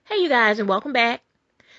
Hey you guys, and welcome back.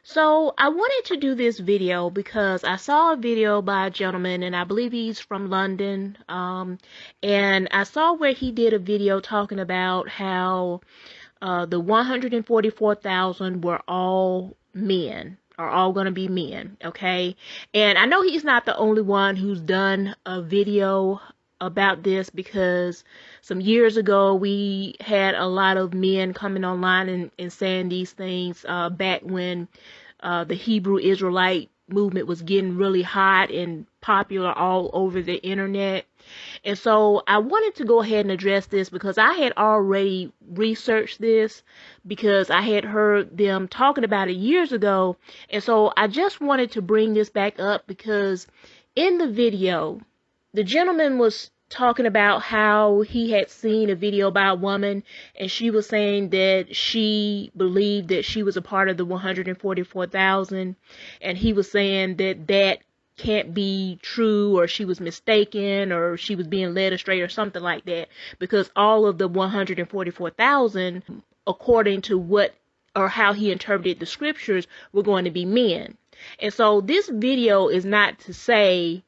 So I wanted to do this video because I saw a video by a gentleman, and I believe he's from London, and I saw where he did a video talking about how the 144,000 were all men, are all going to be men, okay? And I know he's not the only one who's done a video about this, because some years ago we had a lot of men coming online and saying these things back when the Hebrew Israelite movement was getting really hot and popular all over the internet. And so I wanted to go ahead and address this because I had already researched this, because I had heard them talking about it years ago. And so I just wanted to bring this back up because in the video, the gentleman was talking about how he had seen a video by a woman, and she was saying that she believed that she was a part of the 144,000, and he was saying that that can't be true, or she was mistaken, or she was being led astray, or something like that, because all of the 144,000, according to what or how he interpreted the scriptures, were going to be men. And so this video is not to say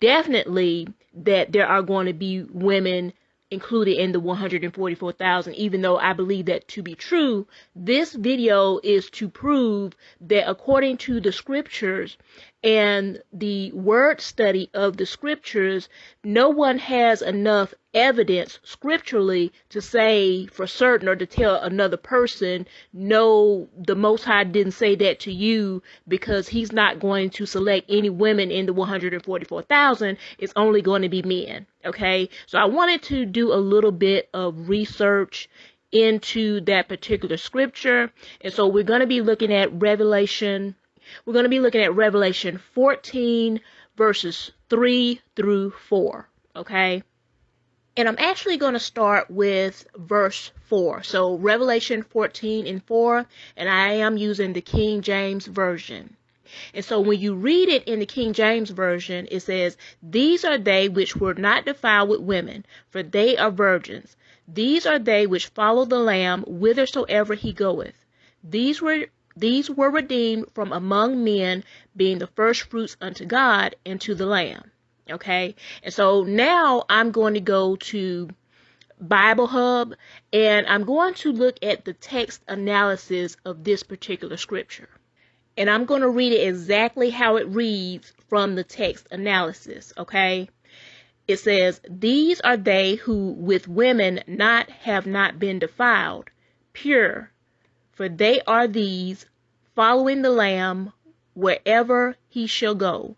definitely that there are going to be women included in the 144,000, even though I believe that to be true. This video is to prove that according to the scriptures and the word study of the scriptures, no one has enough evidence scripturally to say for certain, or to tell another person, no, the Most High didn't say that to you, because he's not going to select any women in the 144,000. It's only going to be men. Okay, so I wanted to do a little bit of research into that particular scripture. And so we're going to be looking at Revelation 14 verses 3 through 4. Okay, and I'm actually going to start with verse 4. So Revelation 14 and 4, and I am using the King James Version. And so when you read it in the King James Version, it says, "These are they which were not defiled with women, for they are virgins. These are they which follow the Lamb whithersoever he goeth. These were redeemed from among men, being the firstfruits unto God and to the Lamb." Okay, and so now I'm going to go to Bible Hub, and I'm going to look at the text analysis of this particular scripture. And I'm going to read it exactly how it reads from the text analysis, okay? It says, "These are they who with women have not been defiled, pure, for they are these, following the Lamb wherever he shall go.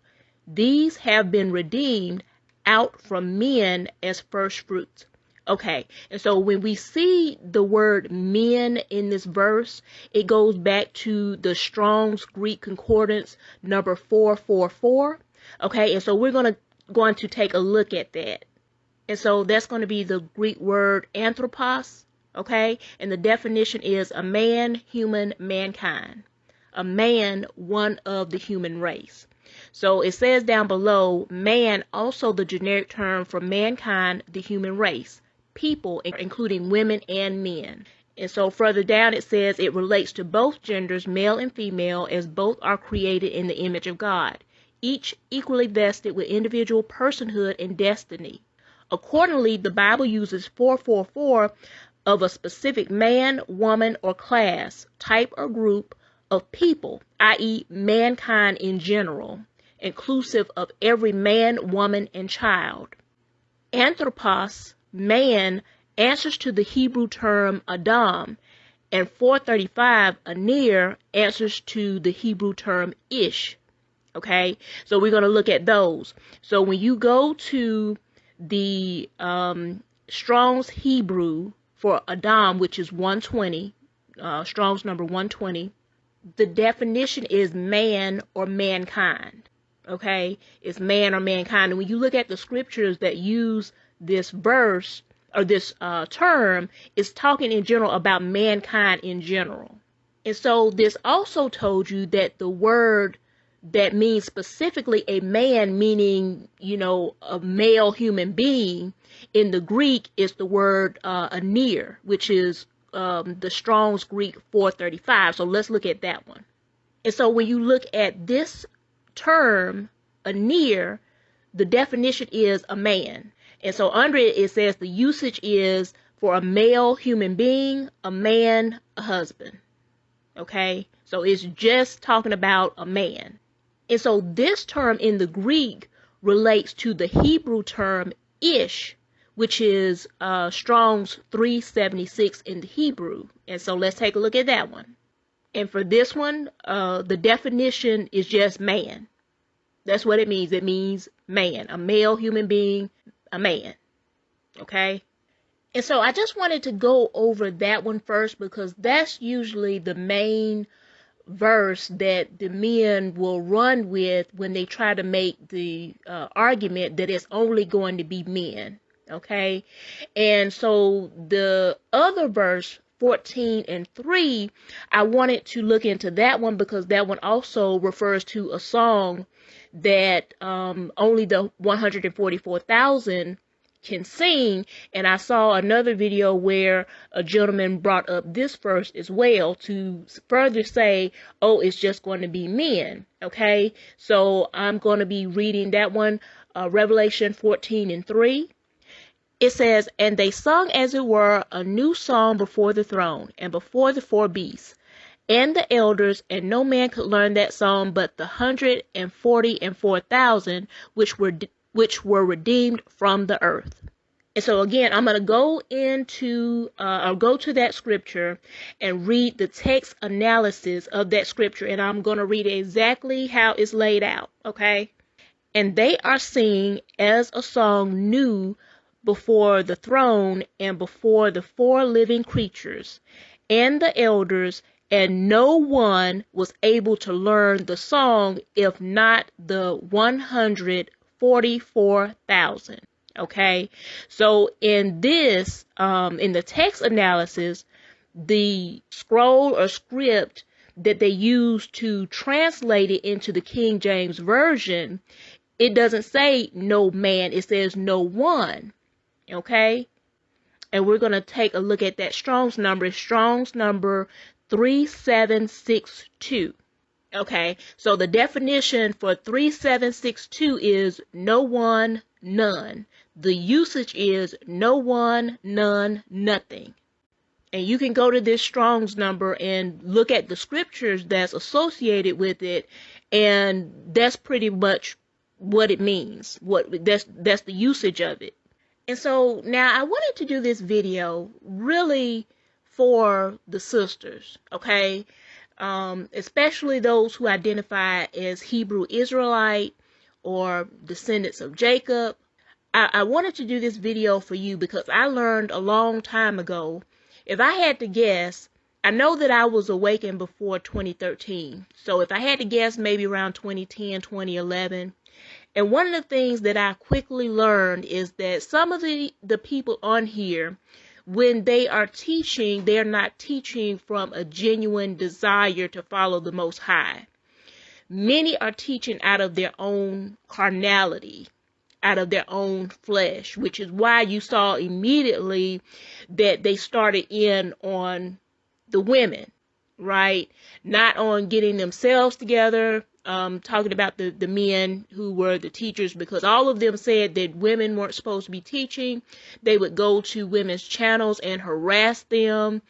These have been redeemed out from men as firstfruits." Okay, and so when we see the word men in this verse, it goes back to the Strong's Greek Concordance number 444. Okay, and so we're going to take a look at that. And so that's going to be the Greek word anthropos. Okay, and the definition is a man, human, mankind. A man, one of the human race. So it says down below, man, also the generic term for mankind, the human race. People, including women and men. And so further down it says it relates to both genders, male and female, as both are created in the image of God, each equally vested with individual personhood and destiny. Accordingly, the Bible uses 444 of a specific man, woman, or class, type, or group of people, i.e. mankind in general, inclusive of every man, woman, and child. Anthropos, man, answers to the Hebrew term Adam, and 435, Anir, answers to the Hebrew term Ish. Okay, so we're going to look at those. So when you go to the Strong's Hebrew for Adam, which is 120, Strong's number 120, the definition is man or mankind. Okay, it's man or mankind. And when you look at the scriptures that use this verse or this term, is talking in general about mankind in general. And so this also told you that the word that means specifically a man, meaning, a male human being, in the Greek is the word anir, which is the Strong's Greek 435. So let's look at that one. And so when you look at this term, a near, the definition is a man. And so under it, it says the usage is for a male human being, a man, a husband. Okay? So it's just talking about a man. And so this term in the Greek relates to the Hebrew term ish, which is Strong's 376 in the Hebrew. And so let's take a look at that one. And for this one, the definition is just man. That's what it means. It means man, a male human being, a man. Okay? And so I just wanted to go over that one first because that's usually the main verse that the men will run with when they try to make the argument that it's only going to be men. Okay? And so the other verse, 14:3, I wanted to look into that one because that one also refers to a song that only the 144,000 can sing. And I saw another video where a gentleman brought up this verse as well to further say, oh, it's just going to be men. Okay, so I'm going to be reading that one, Revelation 14:3. It says, and they sung as it were a new song before the throne and before the four beasts and the elders, and no man could learn that song but the 144,000 which were redeemed from the earth. And so again, I'm going to go into, I'll go to that scripture and read the text analysis of that scripture, and I'm going to read exactly how it's laid out. Okay. And they are singing as a song new before the throne and before the four living creatures and the elders, and no one was able to learn the song if not the 144,000. Okay, so in this, in the text analysis, the scroll or script that they use to translate it into the King James Version, it doesn't say no man, it says no one. Okay, and we're going to take a look at that Strong's number. Strong's number 3762. Okay, so the definition for 3762 is no one, none. The usage is no one, none, nothing. And you can go to this Strong's number and look at the scriptures that's associated with it, and that's pretty much what it means. That's the usage of it. And so now I wanted to do this video really for the sisters, okay? Especially those who identify as Hebrew Israelite or descendants of Jacob. I wanted to do this video for you because I learned a long time ago. If I had to guess, I know that I was awakened before 2013. So if I had to guess, maybe around 2010, 2011. And one of the things that I quickly learned is that some of the people on here, when they are teaching, they're not teaching from a genuine desire to follow the Most High. Many are teaching out of their own carnality, out of their own flesh, which is why you saw immediately that they started in on the women, right? Not on getting themselves together, talking about the men who were the teachers, because all of them said that women weren't supposed to be teaching. They would go to women's channels and harass them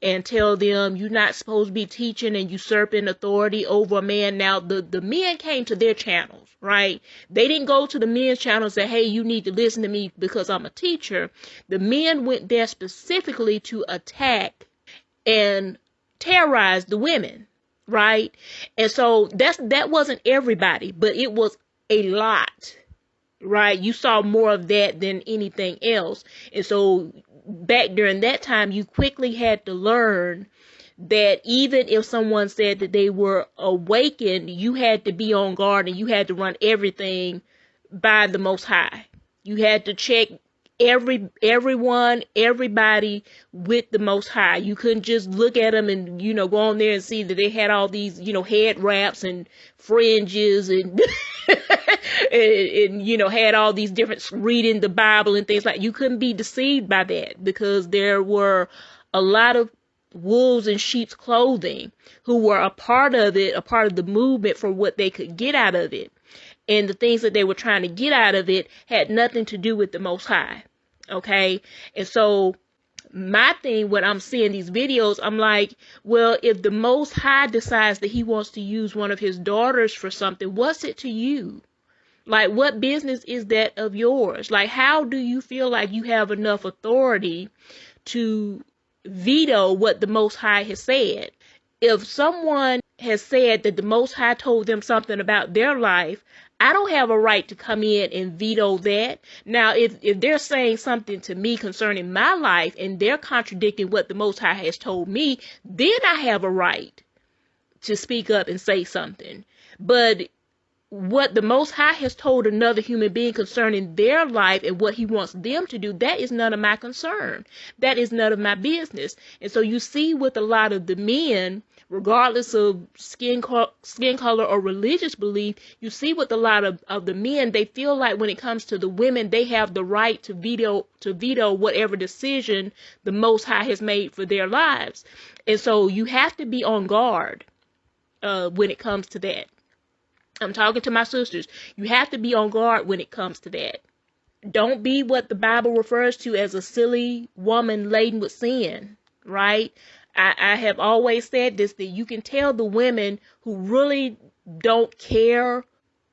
and tell them you're not supposed to be teaching and usurping authority over a man. Now, the men came to their channels, right? They didn't go to the men's channel and say, hey, you need to listen to me because I'm a teacher. The men went there specifically to attack and terrorize the women. Right? And so that wasn't everybody, but it was a lot, right? You saw more of that than anything else. And so back during that time, you quickly had to learn that even if someone said that they were awakened, you had to be on guard and you had to run everything by the Most High. You had to check everybody with the Most High. You couldn't just look at them and, go on there and see that they had all these, head wraps and fringes and, and, had all these different reading the Bible and things like. You couldn't be deceived by that because there were a lot of wolves in sheep's clothing who were a part of it, a part of the movement for what they could get out of it. And the things that they were trying to get out of it had nothing to do with the Most High. Okay? And so my thing when I'm seeing these videos, I'm like, well, if the Most High decides that he wants to use one of his daughters for something, what's it to you? Like, what business is that of yours? Like, how do you feel like you have enough authority to veto what the Most High has said? If someone has said that the Most High told them something about their life, I don't have a right to come in and veto that. Now, if they're saying something to me concerning my life and they're contradicting what the Most High has told me, then I have a right to speak up and say something. But what the Most High has told another human being concerning their life and what he wants them to do, that is none of my concern. That is none of my business. And so you see with a lot of the men, regardless of skin color or religious belief, you see with a lot of the men, they feel like when it comes to the women, they have the right to veto whatever decision the Most High has made for their lives. And so you have to be on guard when it comes to that. I'm talking to my sisters. You have to be on guard when it comes to that. Don't be what the Bible refers to as a silly woman laden with sin, right? I have always said this, that you can tell the women who really don't care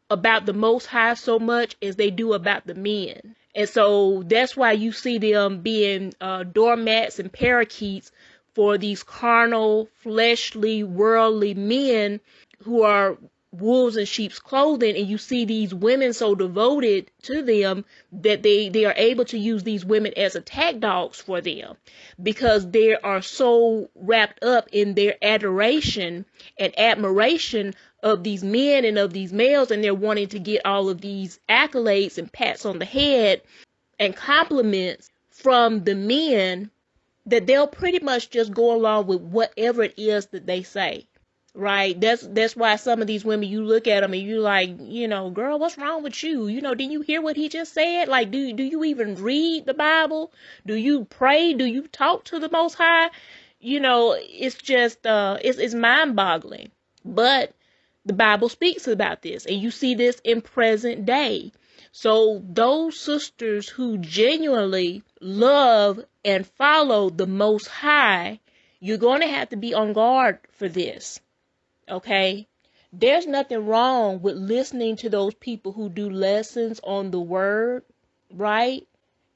about the Most High so much as they do about the men. And so that's why you see them being doormats and parakeets for these carnal, fleshly, worldly men who are wolves in sheep's clothing, and you see these women so devoted to them that they are able to use these women as attack dogs for them because they are so wrapped up in their adoration and admiration of these men and of these males, and they're wanting to get all of these accolades and pats on the head and compliments from the men that they'll pretty much just go along with whatever it is that they say. Right. That's why some of these women, you look at them and you like, girl, what's wrong with you? Didn't you hear what he just said? Like, do you even read the Bible? Do you pray? Do you talk to the Most High? It's just, it's mind boggling. But the Bible speaks about this, and you see this in present day. So those sisters who genuinely love and follow the Most High, you're going to have to be on guard for this. Okay, there's nothing wrong with listening to those people who do lessons on the word, right?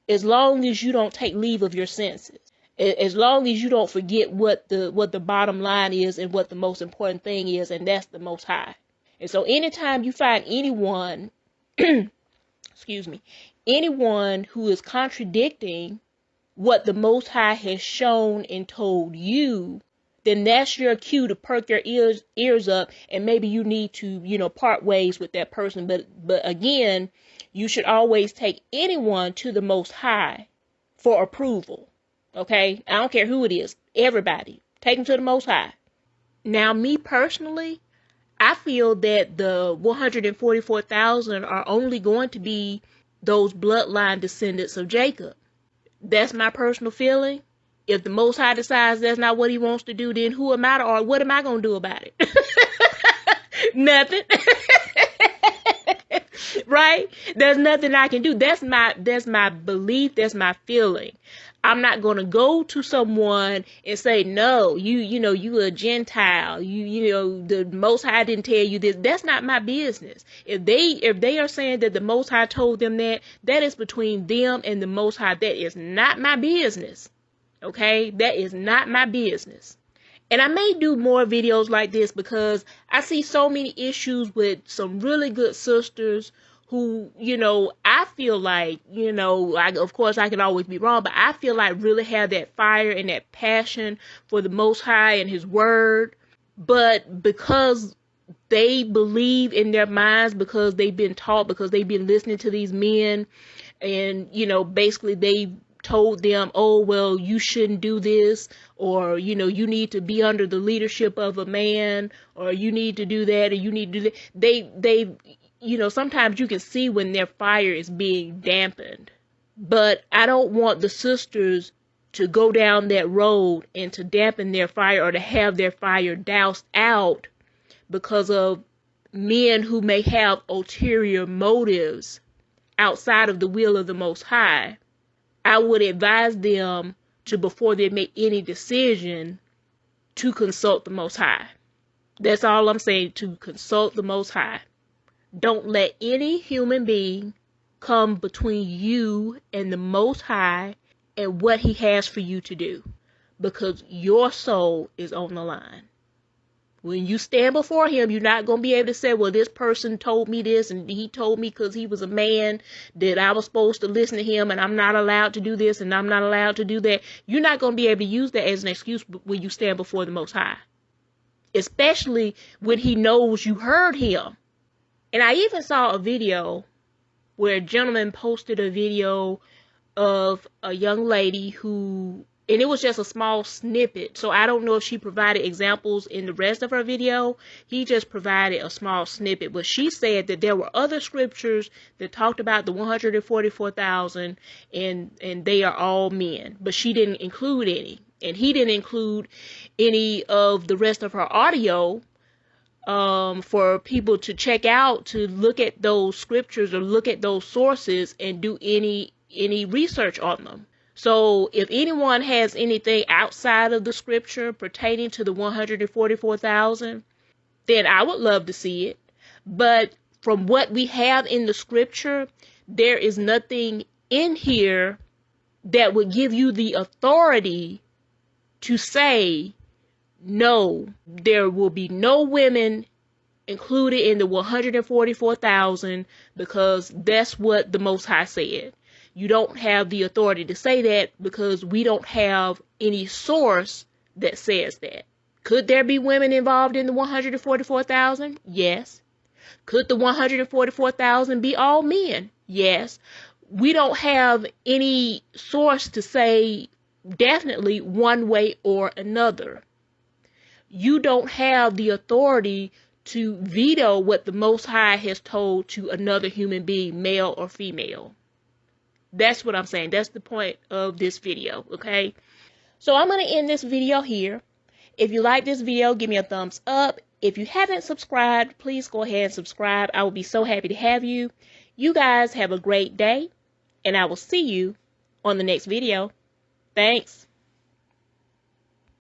As long as you don't take leave of your senses, as long as you don't forget what the bottom line is and what the most important thing is, and that's the Most High. And so anytime you find anyone, anyone who is contradicting what the Most High has shown and told you, then that's your cue to perk your ears up, and maybe you need to, part ways with that person. But again, you should always take anyone to the Most High for approval. Okay? I don't care who it is. Everybody. Take them to the Most High. Now, me personally, I feel that the 144,000 are only going to be those bloodline descendants of Jacob. That's my personal feeling. If the Most High decides that's not what he wants to do, then who am I or what am I going to do about it? Nothing. Right? There's nothing I can do. That's my belief. That's my feeling. I'm not going to go to someone and say, no, you a Gentile. The Most High didn't tell you this. That's not my business. If they are saying that the Most High told them that is between them and the Most High. That is not my business. Okay, that is not my business. And I may do more videos like this because I see so many issues with some really good sisters who, I feel like, of course I can always be wrong, but I feel like really have that fire and that passion for the Most High and His Word. But because they believe in their minds, because they've been taught, because they've been listening to these men, and, basically they told them, oh, well, you shouldn't do this, or, you need to be under the leadership of a man, or you need to do that, or you need to do that. They sometimes you can see when their fire is being dampened. But I don't want the sisters to go down that road and to dampen their fire or to have their fire doused out because of men who may have ulterior motives outside of the will of the Most High, I would advise them to, before they make any decision, to consult the Most High. That's all I'm saying, to consult the Most High. Don't let any human being come between you and the Most High and what He has for you to do, because your soul is on the line. When you stand before Him, you're not going to be able to say, well, this person told me this and he told me because he was a man that I was supposed to listen to him and I'm not allowed to do this and I'm not allowed to do that. You're not going to be able to use that as an excuse when you stand before the Most High, especially when He knows you heard Him. And I even saw a video where a gentleman posted a video of a young lady who, and it was just a small snippet, so I don't know if she provided examples in the rest of her video. He just provided a small snippet, but she said that there were other scriptures that talked about the 144,000 and they are all men, but she didn't include any, and he didn't include any of the rest of her audio for people to check out, to look at those scriptures or look at those sources and do any research on them. So if anyone has anything outside of the scripture pertaining to the 144,000, then I would love to see it. But from what we have in the scripture, there is nothing in here that would give you the authority to say, no, there will be no women included in the 144,000 because that's what the Most High said. You don't have the authority to say that because we don't have any source that says that. Could there be women involved in the 144,000? Yes. Could the 144,000 be all men? Yes. We don't have any source to say definitely one way or another. You don't have the authority to veto what the Most High has told to another human being, male or female. That's what I'm saying. That's the point of this video, okay? So I'm going to end this video here. If you like this video, give me a thumbs up. If you haven't subscribed, please go ahead and subscribe. I will be so happy to have you. You guys have a great day, and I will see you on the next video. Thanks.